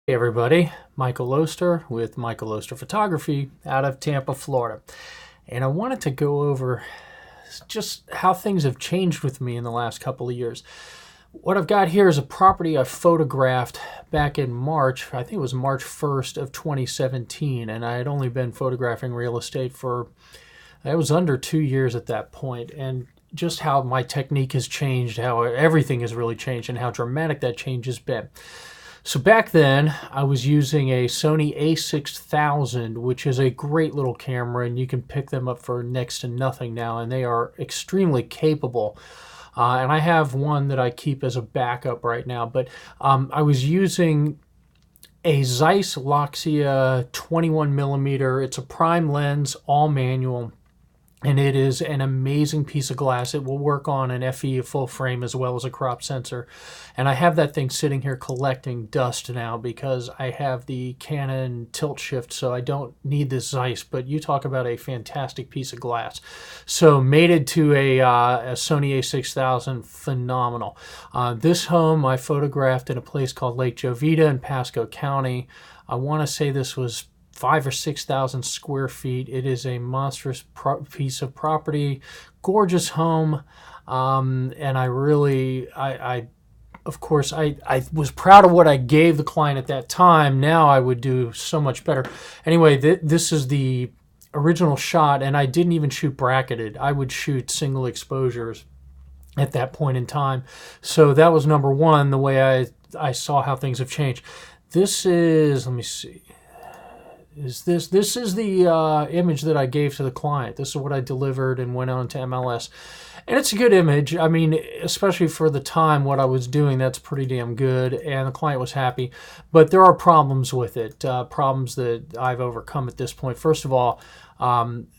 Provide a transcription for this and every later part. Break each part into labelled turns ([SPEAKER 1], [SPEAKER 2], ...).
[SPEAKER 1] Hey everybody, Michael Oster with Michael Oster Photography out of Tampa, Florida. And I wanted to go over just how things have changed with me in the last couple of years. What I've got here is a property I photographed back in March. I think it was March 1st of 2017, and I had only been photographing real estate for, it was under 2 years at that point. And just how my technique has changed, how everything has really changed, and how dramatic that change has been. So back then, I was using a Sony a6000, which is a great little camera, and you can pick them up for next to nothing now, and they are extremely capable. And I have one that I keep as a backup right now, but I was using a Zeiss Loxia 21 millimeter. It's a prime lens, all manual. And it is an amazing piece of glass. It will work on an FE, a full frame, as well as a crop sensor. And I have that thing sitting here collecting dust now because I have the Canon tilt shift, so I don't need this Zeiss. But you talk about a fantastic piece of glass. So mated to a Sony a6000, phenomenal. This home I photographed in a place called Lake Jovita in Pasco County. I want to say this was 5,000 or 6,000 square feet. It is a monstrous piece of property, gorgeous home, and I of course, I was proud of what I gave the client at that time. Now I would do so much better. Anyway, this is the original shot, and I didn't even shoot bracketed. I would shoot single exposures at that point in time. So that was number one, the way I saw how things have changed. This is, let me see. This is the image that I gave to the client. This is what I delivered and went on to MLS. And it's a good image. I mean, especially for the time, what I was doing, that's pretty damn good. And the client was happy. But there are problems with it, problems that I've overcome at this point. First of all,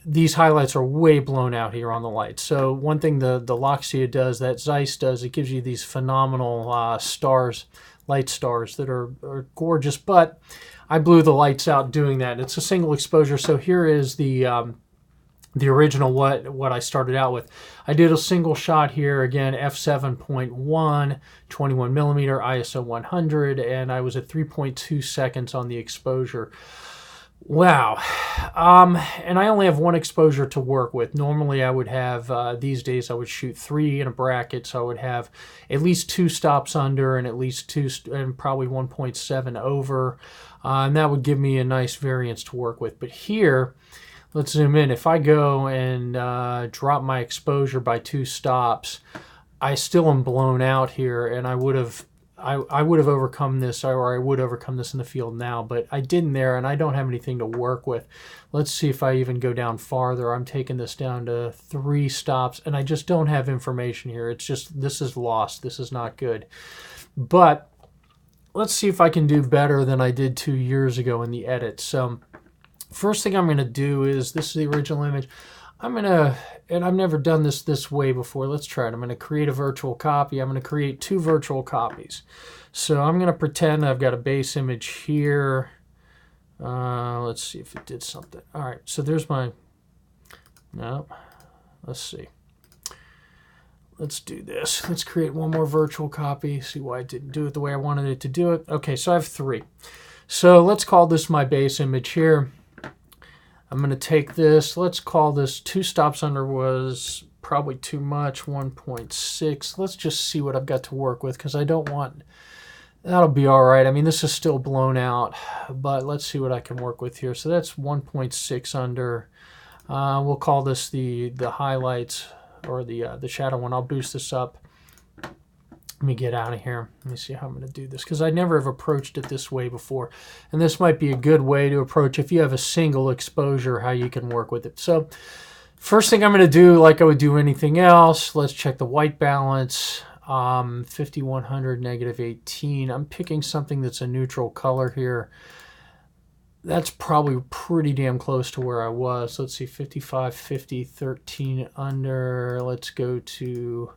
[SPEAKER 1] these highlights are way blown out here on the light. So one thing the Loxia does, that Zeiss does, it gives you these phenomenal stars, light stars that are gorgeous. But I blew the lights out doing that. It's a single exposure. So here is the original what I started out with. I did a single shot here, again, f7.1, 21 millimeter, ISO 100, and I was at 3.2 seconds on the exposure. Wow. And I only have one exposure to work with. Normally I would have, these days I would shoot 3 in a bracket, so I would have at least 2 stops under and at least 2 and probably 1.7 over. And that would give me a nice variance to work with. But here, let's zoom in. If I go and drop my exposure by 2 stops, I still am blown out here, and I would have overcome this, or I would overcome this in the field now, but I didn't there, and I don't have anything to work with. Let's see if I even go down farther. I'm taking this down to 3 stops, and I just don't have information here. It's just, this is lost. This is not good. But let's see if I can do better than I did 2 years ago in the edit. So first thing I'm going to do is, this is the original image. And I've never done this way before. Let's try it. I'm going to create a virtual copy. I'm going to create 2 virtual copies. So I'm going to pretend I've got a base image here. Let's see if it did something. All right, so there's my, no, let's see. Let's do this. Let's create one more virtual copy. See why I didn't do it the way I wanted it to do it. Okay, so I have 3. So let's call this my base image here. I'm going to take this. Let's call this 2 stops under was probably too much, 1.6. Let's just see what I've got to work with, because I don't want, that'll be all right. I mean, this is still blown out, but let's see what I can work with here. So that's 1.6 under. We'll call this the highlights, or the shadow one. I'll boost this up. Let me get out of here. Let me see how I'm going to do this, because I never have approached it this way before. And this might be a good way to approach if you have a single exposure, how you can work with it. So first thing I'm going to do, like I would do anything else, let's check the white balance. 5100, -18. I'm picking something that's a neutral color here. That's probably pretty damn close to where I was. Let's see, 55, 50, 13 under. Let's go to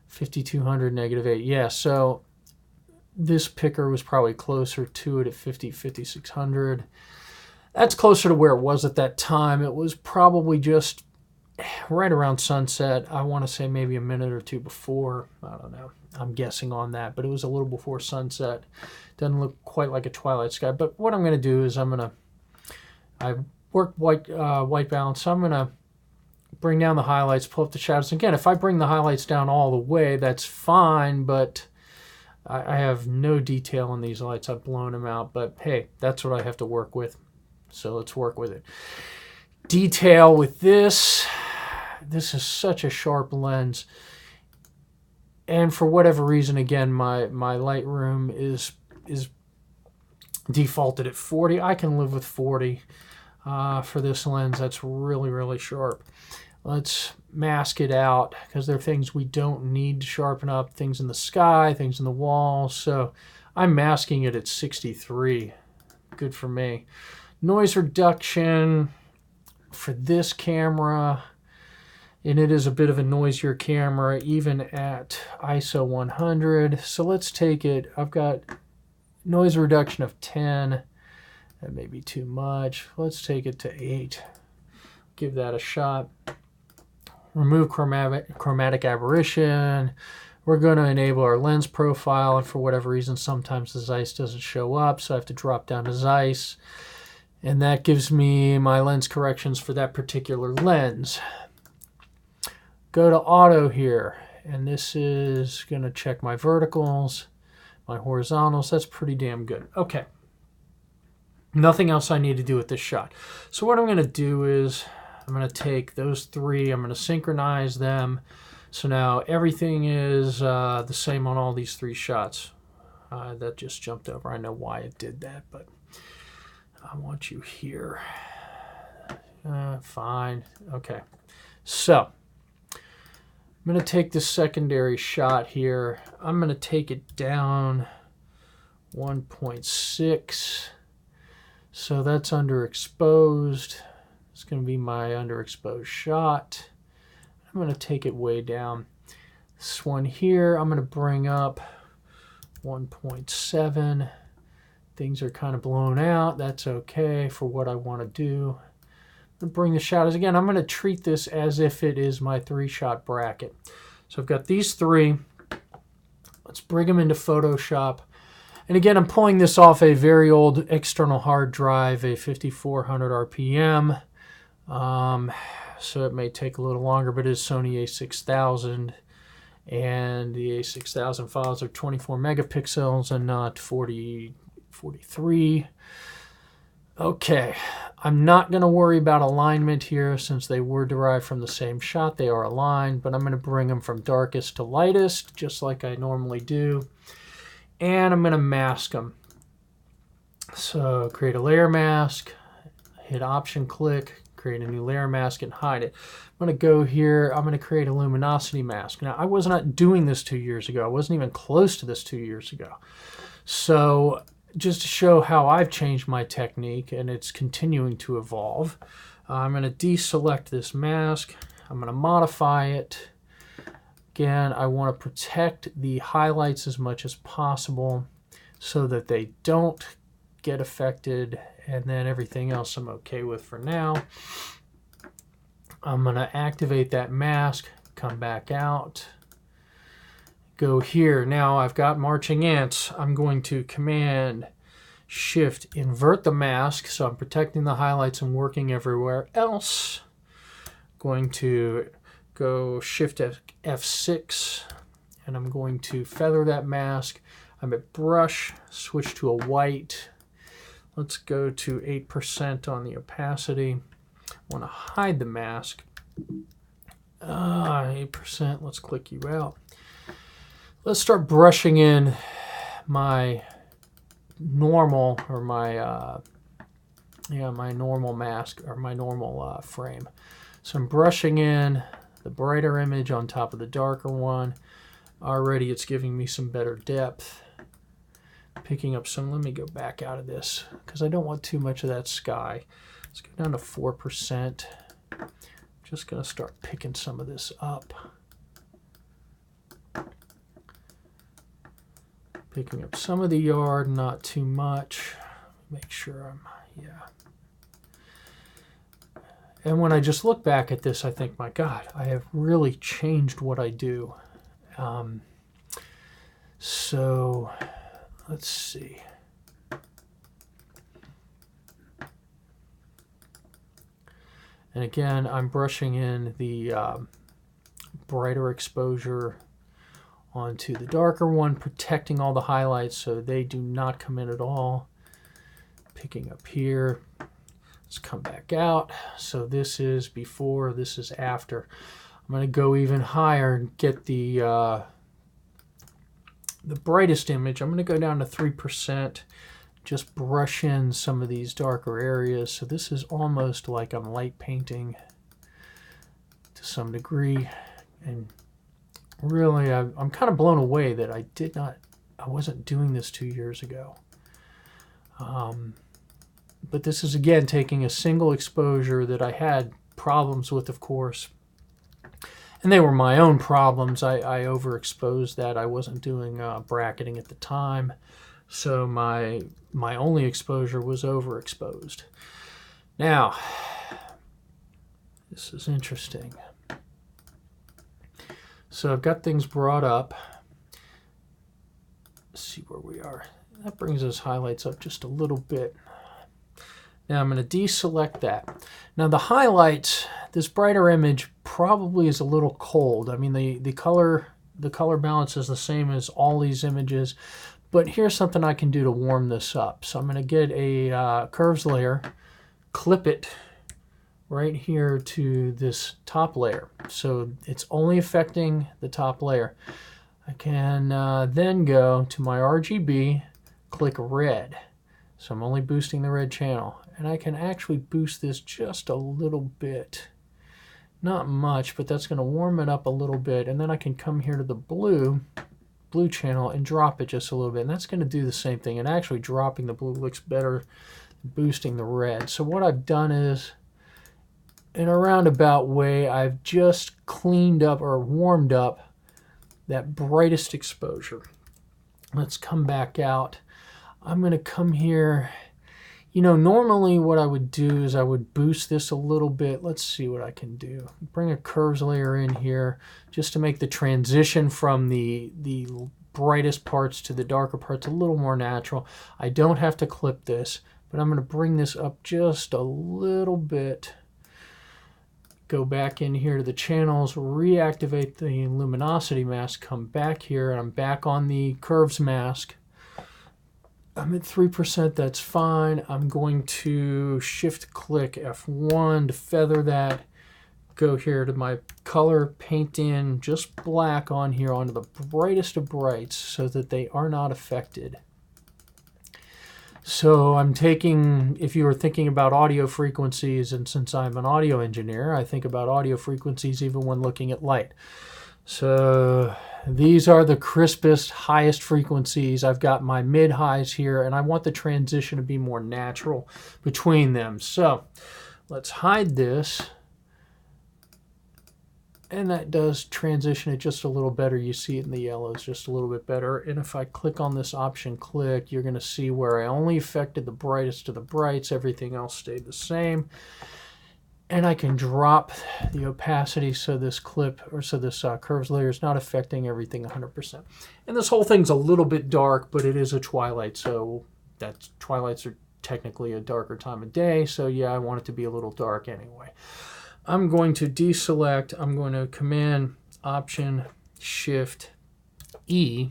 [SPEAKER 1] 5200, -8. Yeah, so this picker was probably closer to it at 50, 5600. That's closer to where it was at that time. It was probably just right around sunset. I want to say maybe a minute or two before. I don't know. I'm guessing on that, but it was a little before sunset. Doesn't look quite like a twilight sky. But what I'm going to do is I worked white balance, so I'm going to bring down the highlights, pull up the shadows. Again, if I bring the highlights down all the way, that's fine, but I have no detail in these lights. I've blown them out, but hey, that's what I have to work with. So let's work with it. Detail with this. This is such a sharp lens. And for whatever reason, again, my Lightroom is defaulted at 40. I can live with 40 for this lens. That's really, really sharp. Let's mask it out because there are things we don't need to sharpen up, things in the sky, things in the walls. So I'm masking it at 63. Good for me. Noise reduction for this camera, and it is a bit of a noisier camera even at ISO 100. So let's take it. I've got noise reduction of 10. That may be too much. Let's take it to 8. Give that a shot. Remove chromatic aberration. We're going to enable our lens profile, and for whatever reason, sometimes the Zeiss doesn't show up, so I have to drop down to Zeiss. And that gives me my lens corrections for that particular lens. Go to auto here, and this is going to check my verticals, my horizontals. That's pretty damn good. Okay. Nothing else I need to do with this shot. So what I'm going to do is I'm going to take those three, I'm going to synchronize them. So now everything is the same on all these three shots. That just jumped over. I know why it did that, but I want you here. Fine. Okay. So I'm going to take this secondary shot here. I'm going to take it down 1.6. So that's underexposed. It's going to be my underexposed shot. I'm going to take it way down. This one here, I'm going to bring up 1.7. Things are kind of blown out. That's okay for what I want to do. I'm going to bring the shadows again. I'm going to treat this as if it is my 3-shot bracket. So I've got these three. Let's bring them into Photoshop. And again, I'm pulling this off a very old external hard drive, a 5400 RPM. So it may take a little longer, but it is Sony a6000. And the a6000 files are 24 megapixels and not 43. Okay, I'm not going to worry about alignment here since they were derived from the same shot. They are aligned, but I'm going to bring them from darkest to lightest, just like I normally do. And I'm going to mask them. So create a layer mask, hit Option click, create a new layer mask and hide it. I'm going to go here, I'm going to create a luminosity mask. Now I was not doing this 2 years ago. I wasn't even close to this 2 years ago. So just to show how I've changed my technique and it's continuing to evolve, I'm going to deselect this mask. I'm going to modify it. Again, I want to protect the highlights as much as possible so that they don't get affected, and then everything else I'm okay with for now. I'm going to activate that mask, come back out, go here. Now I've got marching ants. I'm going to Command Shift invert the mask, so I'm protecting the highlights and working everywhere else. Going to go Shift F6, and I'm going to feather that mask. I'm at brush, switch to a white. Let's go to 8% on the opacity. I want to hide the mask. 8%, let's click you out. Let's start brushing in my normal, or my my normal mask, or my normal frame. So I'm brushing in the brighter image on top of the darker one. Already it's giving me some better depth. Picking up some, let me go back out of this because I don't want too much of that sky. Let's go down to 4%. Just going to start picking some of this up. Picking up some of the yard, not too much. Make sure I'm, And when I just look back at this, I think, my God, I have really changed what I do. So let's see. And again, I'm brushing in the brighter exposure onto the darker one, protecting all the highlights so they do not come in at all. Picking up here. Let's come back out. So this is before, this is after. I'm going to go even higher and get the brightest image. I'm going to go down to 3%. Just brush in some of these darker areas. So this is almost like I'm light painting to some degree. And really, I'm kind of blown away that I wasn't doing this 2 years ago. But this is, again, taking a single exposure that I had problems with, of course. And they were my own problems. I overexposed that. I wasn't doing bracketing at the time. So my only exposure was overexposed. Now, this is interesting. So I've got things brought up. Let's see where we are. That brings those highlights up just a little bit. Now I'm going to deselect that. Now the highlights, this brighter image probably is a little cold. I mean, the color balance is the same as all these images, but here's something I can do to warm this up. So I'm going to get a curves layer, clip it right here to this top layer. So it's only affecting the top layer. I can then go to my RGB, click red. So I'm only boosting the red channel. And I can actually boost this just a little bit. Not much, but that's going to warm it up a little bit. And then I can come here to the blue channel and drop it just a little bit. And that's going to do the same thing. And actually dropping the blue looks better than boosting the red. So what I've done is, in a roundabout way, I've just cleaned up or warmed up that brightest exposure. Let's come back out. I'm going to come here. You know, normally what I would do is I would boost this a little bit. Let's see what I can do. Bring a curves layer in here just to make the transition from the brightest parts to the darker parts a little more natural. I don't have to clip this, but I'm going to bring this up just a little bit. Go back in here to the channels, reactivate the luminosity mask, come back here, and I'm back on the curves mask. I'm at 3%, that's fine. I'm going to shift click F1 to feather that. Go here to my color, paint in just black on here onto the brightest of brights so that they are not affected. So I'm taking, if you were thinking about audio frequencies, and since I'm an audio engineer, I think about audio frequencies even when looking at light. So these are the crispest, highest frequencies. I've got my mid-highs here, and I want the transition to be more natural between them. So let's hide this. And that does transition it just a little better. You see it in the yellows just a little bit better. And if I click on this option click, you're going to see where I only affected the brightest of the brights. Everything else stayed the same. And I can drop the opacity so this clip, or so this curves layer is not affecting everything 100%. And this whole thing's a little bit dark, but it is a twilight, so twilights are technically a darker time of day. So yeah, I want it to be a little dark anyway. I'm going to deselect. I'm going to Command Option Shift E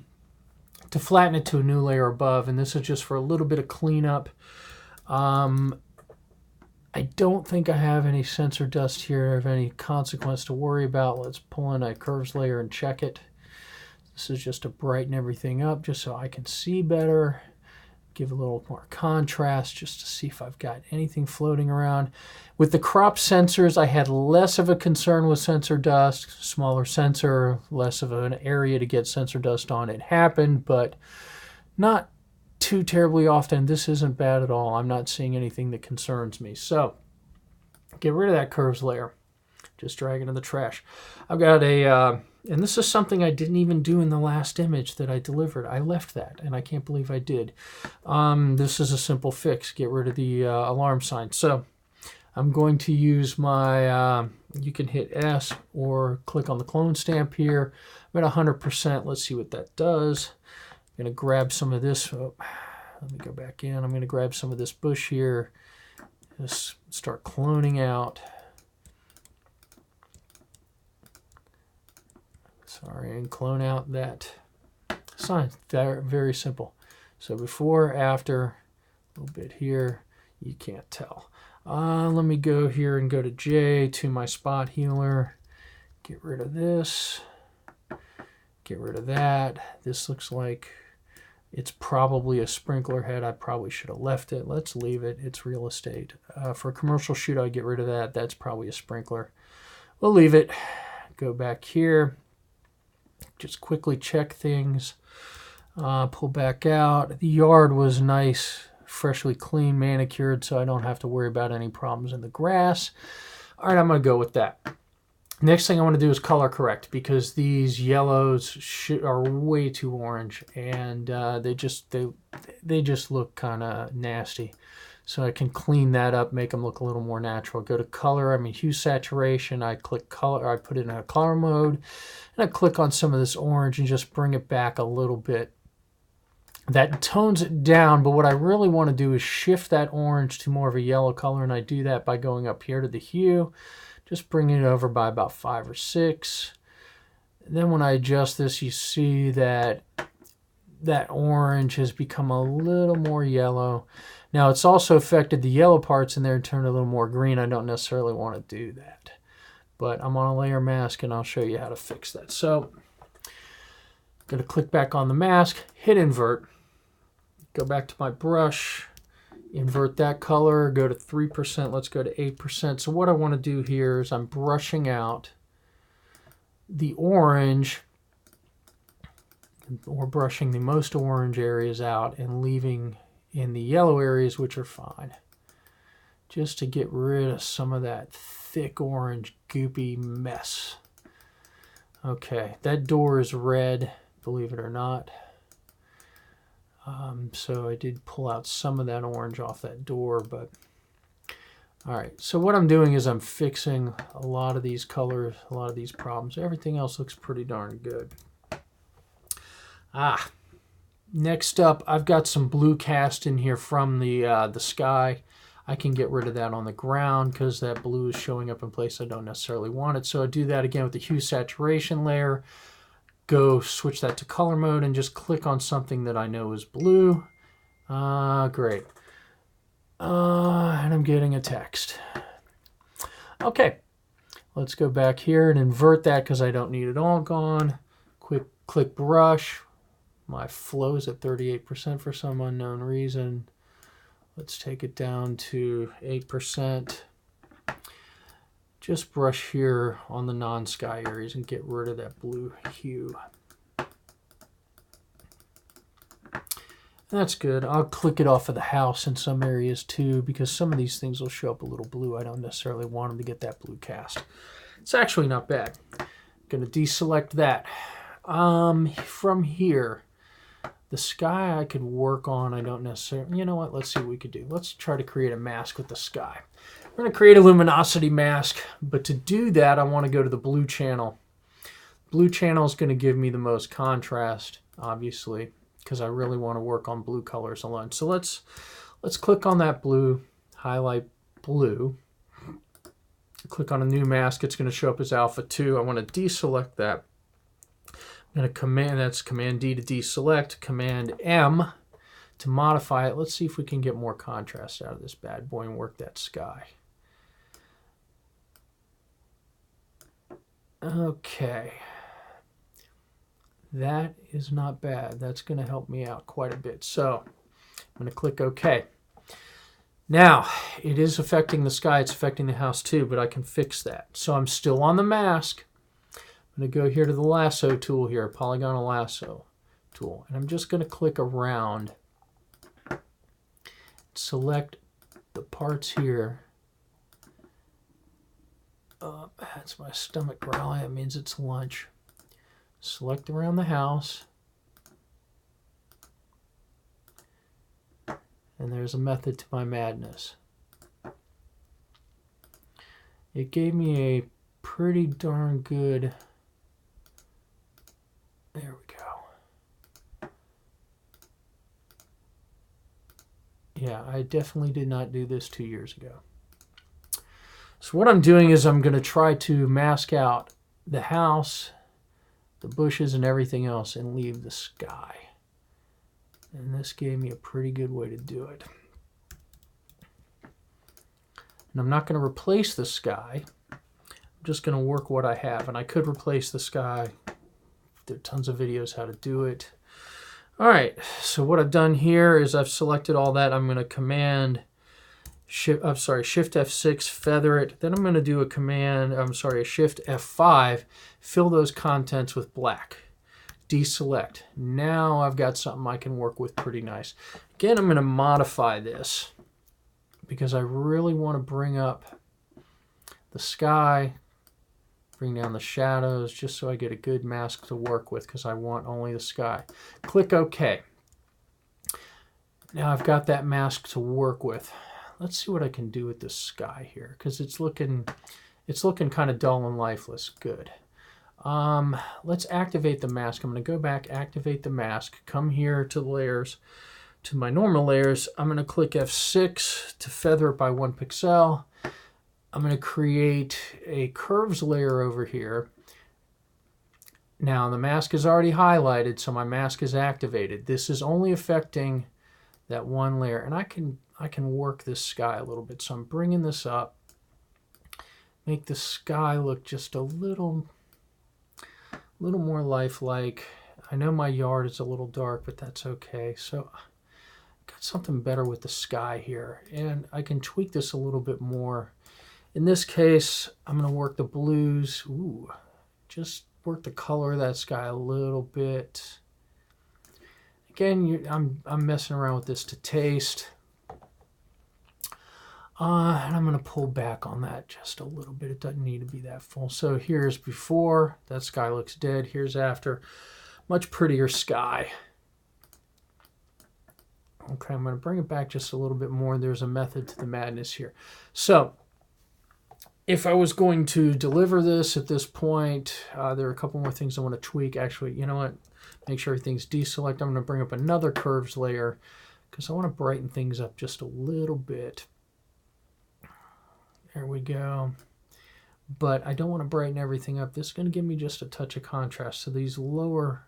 [SPEAKER 1] to flatten it to a new layer above, and this is just for a little bit of cleanup. I don't think I have any sensor dust here of any consequence to worry about. Let's pull in a curves layer and check it. This is just to brighten everything up just so I can see better. Give a little more contrast just to see if I've got anything floating around. With the crop sensors, I had less of a concern with sensor dust. Smaller sensor, less of an area to get sensor dust on. It happened, but not too terribly often. This isn't bad at all. I'm not seeing anything that concerns me. So get rid of that curves layer. Just drag it in the trash. I've got a, and this is something I didn't even do in the last image that I delivered. I left that, and I can't believe I did. This is a simple fix. Get rid of the alarm sign. So I'm going to use my, you can hit S or click on the clone stamp here. I'm at 100%. Let's see what that does. I'm going to grab some of this. Oh, let me go back in. I'm going to grab some of this bush here. Just start cloning out. Sorry, and clone out that sign. Very, very simple. So before, after, a little bit here. You can't tell. Let me go here and go to J to my spot healer. Get rid of this. Get rid of that. This looks like it's probably a sprinkler head. I probably should have left it. Let's leave it. It's real estate. For a commercial shoot, I'd get rid of that. That's probably a sprinkler. We'll leave it. Go back here. Just quickly check things. Pull back out. The yard was nice, freshly clean, manicured, so I don't have to worry about any problems in the grass. All right, I'm going to go with that. Next thing I want to do is color correct, because these yellows are way too orange, and they just look kind of nasty. So I can clean that up, make them look a little more natural. Go to color, I mean hue saturation. I click color, I put it in a color mode, and I click on some of this orange and just bring it back a little bit. That tones it down, but what I really want to do is shift that orange to more of a yellow color, and I do that by going up here to the hue, just bringing it over by about 5 or 6. And then when I adjust this, you see that that orange has become a little more yellow. Now it's also affected the yellow parts in there and turned a little more green. I don't necessarily want to do that, but I'm on a layer mask and I'll show you how to fix that. So I'm going to click back on the mask, hit invert, go back to my brush, invert that color, go to 3%, let's go to 8%. So what I want to do here is I'm brushing out the orange, or brushing the most orange areas out and leaving in the yellow areas, which are fine, just to get rid of some of that thick orange goopy mess. Okay, that door is red, believe it or not. So I did pull out some of that orange off that door, but all right. So what I'm doing is I'm fixing a lot of these colors, a lot of these problems. Everything else looks pretty darn good. Next up, I've got some blue cast in here from the sky. I can get rid of that on the ground because that blue is showing up in place I don't necessarily want it. So I do that again with the hue saturation layer. Go switch that to color mode and just click on something that I know is blue. Great. And I'm getting a text. Okay, let's go back here and invert that because I don't need it all gone. Click brush. My flow is at 38% for some unknown reason. Let's take it down to 8%. Just brush here on the non-sky areas and get rid of that blue hue. That's good. I'll click it off of the house in some areas too, because some of these things will show up a little blue. I don't necessarily want them to get that blue cast. It's actually not bad. I'm going to deselect that. From here, the sky I could work on. I don't necessarily, you know what, let's see what we could do. Let's try to create a mask with the sky. We're going to create a luminosity mask, but to do that, I want to go to the blue channel. Blue channel is going to give me the most contrast, obviously, because I really want to work on blue colors alone. So let's click on that blue, highlight blue, click on a new mask. It's going to show up as alpha 2. I want to deselect that. I'm going to that's Command D to deselect, Command M to modify it. Let's see if we can get more contrast out of this bad boy and work that sky. Okay. That is not bad. That's going to help me out quite a bit. So I'm going to click OK. Now, it is affecting the sky. It's affecting the house too, but I can fix that. So I'm still on the mask. I'm going to go here to the lasso tool here, polygonal lasso tool, and I'm just going to click around, select the parts here. That's my stomach growling. That means it's lunch. Select around the house, and there's a method to my madness. it gave me a pretty darn good, there we go. Yeah, I definitely did not do this 2 years ago. So what I'm doing is I'm going to try to mask out the house, the bushes, and everything else and leave the sky. And this gave me a pretty good way to do it. And I'm not going to replace the sky. I'm just going to work what I have. And I could replace the sky. There are tons of videos how to do it. All right, so what I've done here is I've selected all that. I'm going to Shift F6, feather it. Then I'm going to do a Shift F5, fill those contents with black. Deselect. Now I've got something I can work with pretty nice. Again, I'm going to modify this because I really want to bring up the sky, bring down the shadows, just so I get a good mask to work with because I want only the sky. Click OK. Now I've got that mask to work with. Let's see what I can do with this sky here because it's looking kind of dull and lifeless. Good. Let's activate the mask. I'm going to go back, activate the mask, come here to layers, to my normal layers. I'm going to click F6 to feather it by 1 pixel. I'm going to create a curves layer over here. Now the mask is already highlighted, so my mask is activated. This is only affecting that one layer, and I can work this sky a little bit. So I'm bringing this up, make the sky look just a little more lifelike. I know my yard is a little dark, but that's okay. So I got something better with the sky here, and I can tweak this a little bit more. In this case, I'm going to work the blues. Ooh, just work the color of that sky a little bit. Again, I'm messing around with this to taste. And I'm going to pull back on that just a little bit. It doesn't need to be that full. So here's before. That sky looks dead. Here's after. Much prettier sky. Okay, I'm going to bring it back just a little bit more. There's a method to the madness here. So if I was going to deliver this at this point, there are a couple more things I want to tweak. Actually, you know what? Make sure everything's deselect. I'm going to bring up another curves layer because I want to brighten things up just a little bit. There we go. But I don't want to brighten everything up. This is going to give me just a touch of contrast. So these lower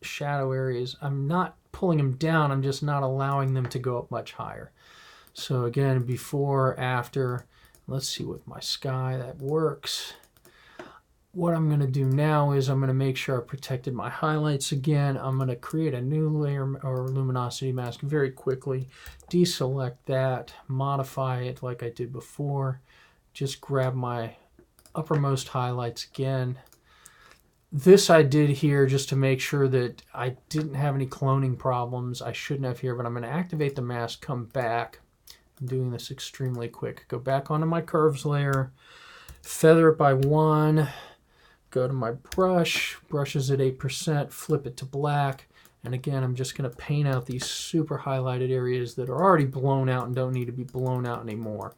[SPEAKER 1] shadow areas, I'm not pulling them down. I'm just not allowing them to go up much higher. So again, before, after. Let's see with my sky that works. What I'm going to do now is I'm going to make sure I protected my highlights again. I'm going to create a new layer or luminosity mask very quickly. Deselect that, modify it like I did before. Just grab my uppermost highlights again. This I did here just to make sure that I didn't have any cloning problems. I shouldn't have here, but I'm going to activate the mask, come back. I'm doing this extremely quick. Go back onto my curves layer, feather it by 1. Go to my brush, brushes at 8%, flip it to black, and again, I'm just going to paint out these super highlighted areas that are already blown out and don't need to be blown out anymore.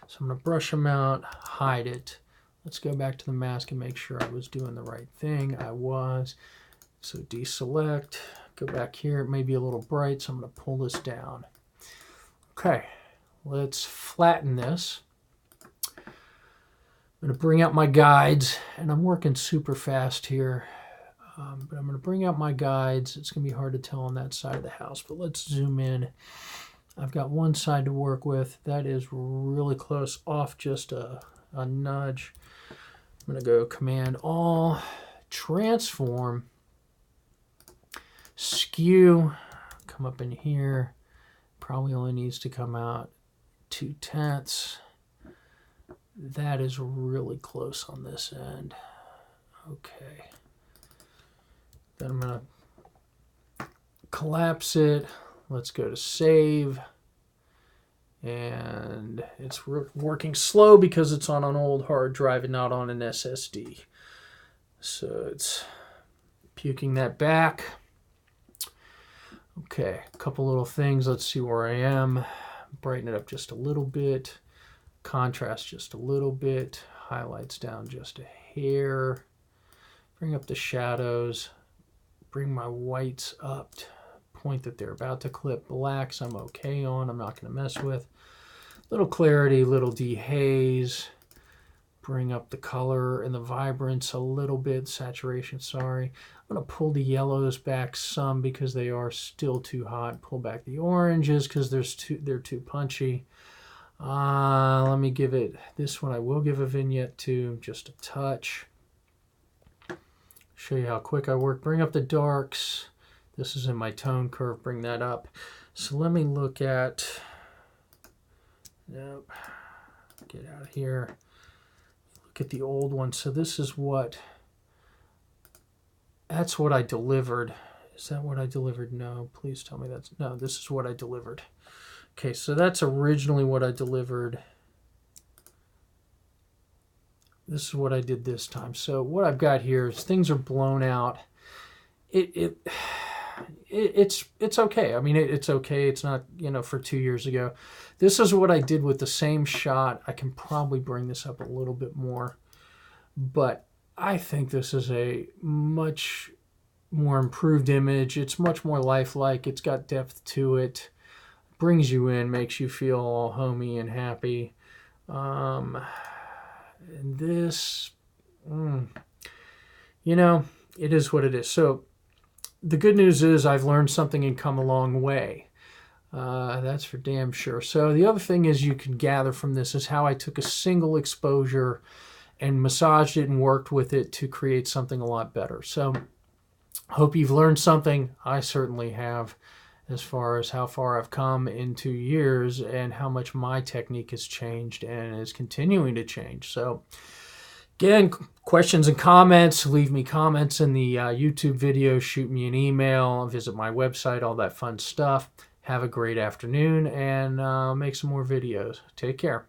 [SPEAKER 1] So I'm going to brush them out, hide it. Let's go back to the mask and make sure I was doing the right thing. I was. So deselect, go back here. It may be a little bright, so I'm going to pull this down. Okay, let's flatten this. I'm going to bring out my guides, and I'm working super fast here, but I'm going to bring out my guides. It's going to be hard to tell on that side of the house, but let's zoom in. I've got one side to work with. That is really close, off just a nudge. I'm going to go Command All, Transform, Skew, come up in here. Probably only needs to come out 2/10. That is really close on this end. Okay. Then I'm going to collapse it. Let's go to save. And it's working slow because it's on an old hard drive and not on an SSD. So it's puking that back. Okay, a couple little things. Let's see where I am. Brighten it up just a little bit. contrast just a little bit, highlights down just a hair, bring up the shadows, bring my whites up to the point that they're about to clip. Blacks I'm okay on, I'm not going to mess with. Little clarity, little dehaze, bring up the color and the vibrance a little bit, saturation, sorry. I'm going to pull the yellows back some because they are still too hot. Pull back the oranges because they're too punchy. Let me give it, this one I will give a vignette to, just a touch. Show you how quick I work. Bring up the darks. This is in my tone curve, bring that up. So let me look at, nope, get out of here. Look at the old one. So this is what, that's what I delivered. Is that what I delivered? No, please tell me that's, no, this is what I delivered. Okay, so that's originally what I delivered. This is what I did this time. So what I've got here is things are blown out. It's okay. I mean, it's okay. It's not, you know, for 2 years ago. This is what I did with the same shot. I can probably bring this up a little bit more, but I think this is a much more improved image. It's much more lifelike. It's got depth to it. Brings you in, makes you feel all homey and happy. And this, you know, it is what it is. So the good news is I've learned something and come a long way. That's for damn sure. So the other thing is you can gather from this is how I took a single exposure and massaged it and worked with it to create something a lot better. So hope you've learned something. I certainly have, as far as how far I've come in 2 years and how much my technique has changed and is continuing to change. So again, questions and comments, leave me comments in the YouTube video, shoot me an email, visit my website, all that fun stuff. Have a great afternoon and make some more videos. Take care.